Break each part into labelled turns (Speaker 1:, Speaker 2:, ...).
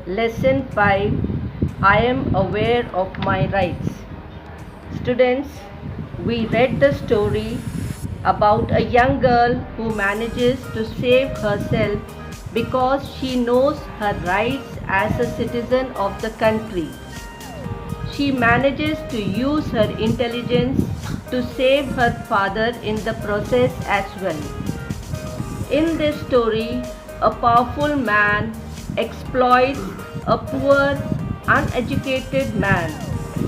Speaker 1: Lesson 5. I am aware of my rights. Students, we read the story about a young girl who manages to save herself because she knows her rights as a citizen of the country. She manages to use her intelligence to save her father in the process as well. In this story, a powerful man exploits a poor, uneducated man.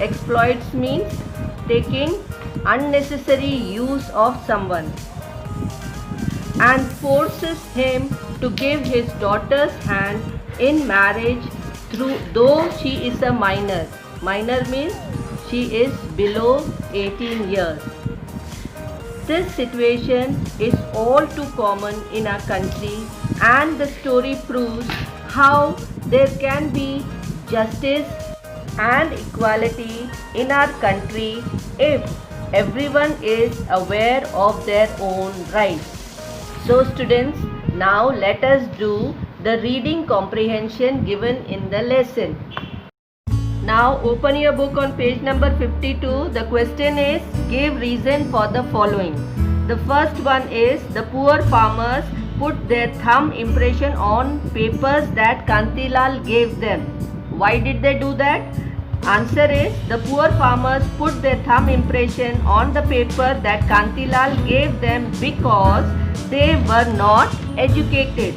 Speaker 1: Exploits means taking unnecessary use of someone and forces him to give his daughter's hand in marriage though she is a minor. Minor means she is below 18 years. This situation is all too common in our country, and the story proves how there can be justice and equality in our country if everyone is aware of their own rights. So students, now let us do the reading comprehension given in the lesson. Now open your book on page number 52. The question is, give reason for the following. The first one is, the poor farmers put their thumb impression on papers that Kantilal gave them. Why did they do that? Answer is, the poor farmers put their thumb impression on the paper that Kantilal gave them because they were not educated.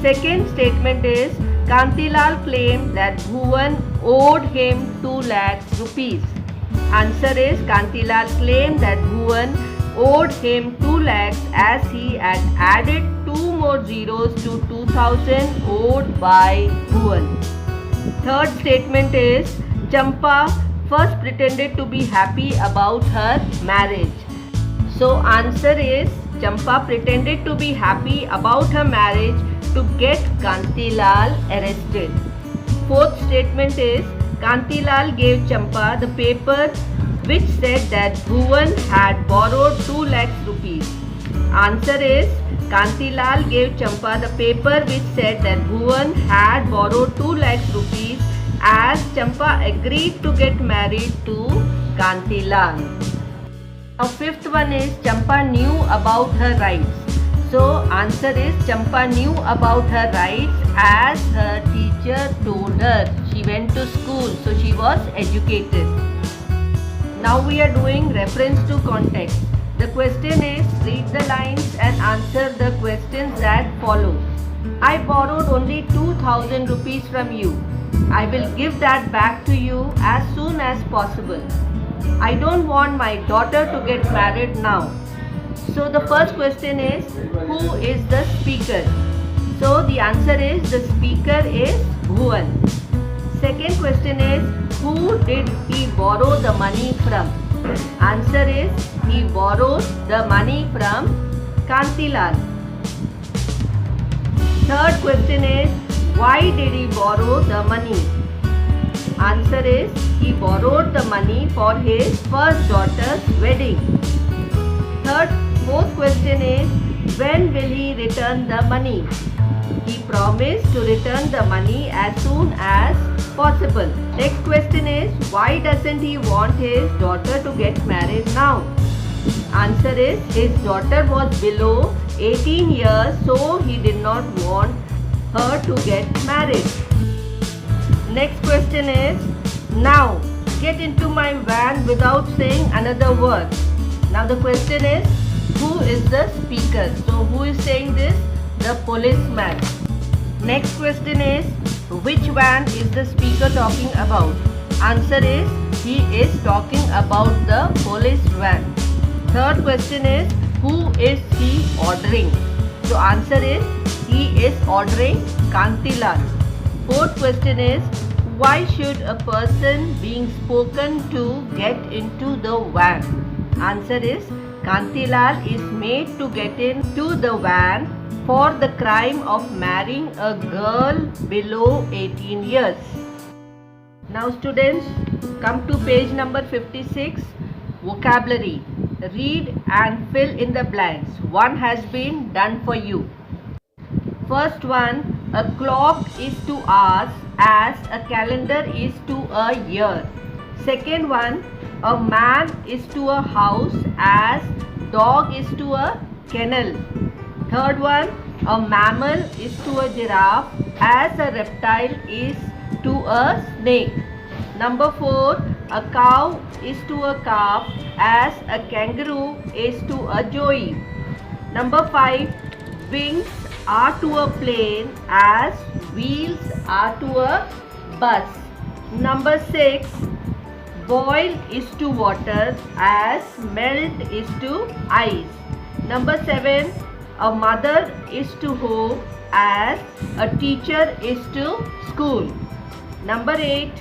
Speaker 1: Second statement is, Kantilal claimed that Bhuvan owed him 2 lakhs rupees. Answer is, Kantilal claimed that Bhuvan owed him 2 lakhs as he had added 2 more zeros to 2000 owed by Bhuvan. Third statement is, Champa first pretended to be happy about her marriage. So answer is, Champa pretended to be happy about her marriage to get Kantilal arrested. Fourth statement is, Kantilal gave Champa the paper which said that Bhuvan had borrowed 2 lakhs rupees. Answer is, Kantilal gave Champa the paper which said that Bhuvan had borrowed 2 lakhs rupees as Champa agreed to get married to Kantilal. Now fifth one is, Champa knew about her rights. So answer is, Champa knew about her rights as her teacher told her. She went to school, so she was educated. Now we are doing reference to context. The question is, read the lines and answer the questions that follow. I borrowed only 2000 rupees from you. I will give that back to you as soon as possible. I don't want my daughter to get married now. So the first question is, who is the speaker? So the answer is, the speaker is Bhuvan. Second question is, who did he borrow the money from? Answer is, he borrowed the money from Kantilal. Third question is, why did he borrow the money? Answer is, he borrowed the money for his first daughter's wedding. Fourth question is, when will he return the money? He promised to return the money as soon as possible. Next question is, why doesn't he want his daughter to get married now? Answer is, his daughter was below 18 years, so he did not want her to get married. Next question is, now get into my van without saying another word. Now the question is, who is the speaker? So who is saying this? The policeman. Next question is, which van is the speaker talking about? Answer is, he is talking about the police van. Third question is, who is he ordering? So answer is, he is ordering Kantilal. Fourth question is, why should a person being spoken to get into the van? Answer is, Kantilal is made to get into the van for the crime of marrying a girl below 18 years. Now students, come to page number 56, vocabulary. Read and fill in the blanks. One has been done for you. First one, a clock is to hours as a calendar is to a year. Second one, a man is to a house as dog is to a kennel. Third one, a mammal is to a giraffe as a reptile is to a snake. Number 4, a cow is to a calf as a kangaroo is to a joey. Number 5, wings are to a plane as wheels are to a bus. Number 6, boil is to water as melt is to ice. Number 7, a mother is to home as a teacher is to school. Number 8,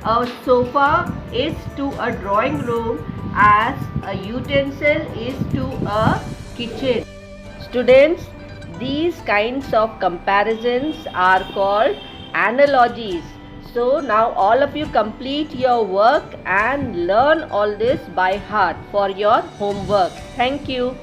Speaker 1: a sofa is to a drawing room as a utensil is to a kitchen. Students, these kinds of comparisons are called analogies. So now all of you complete your work and learn all this by heart for your homework. Thank you.